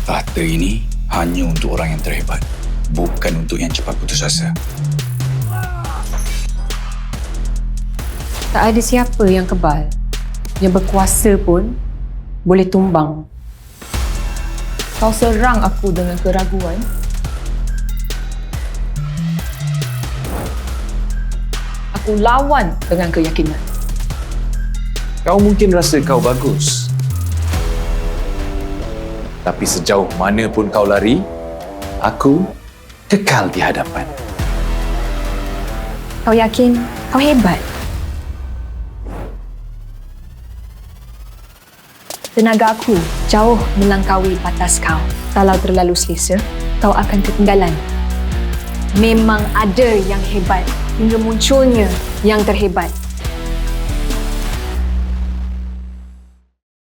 Tahta ini hanya untuk orang yang terhebat, bukan untuk yang cepat putus asa. Tak ada siapa yang kebal. Yang berkuasa pun boleh tumbang. Kau serang aku dengan keraguan. Aku lawan dengan keyakinan. Kau mungkin rasa kau bagus. Tapi sejauh mana pun kau lari, aku kekal di hadapan. Kau yakin kau hebat? Tenaga aku jauh melangkaui batas kau. Kalau terlalu selesa, kau akan ketinggalan. Memang ada yang hebat hingga munculnya yang terhebat.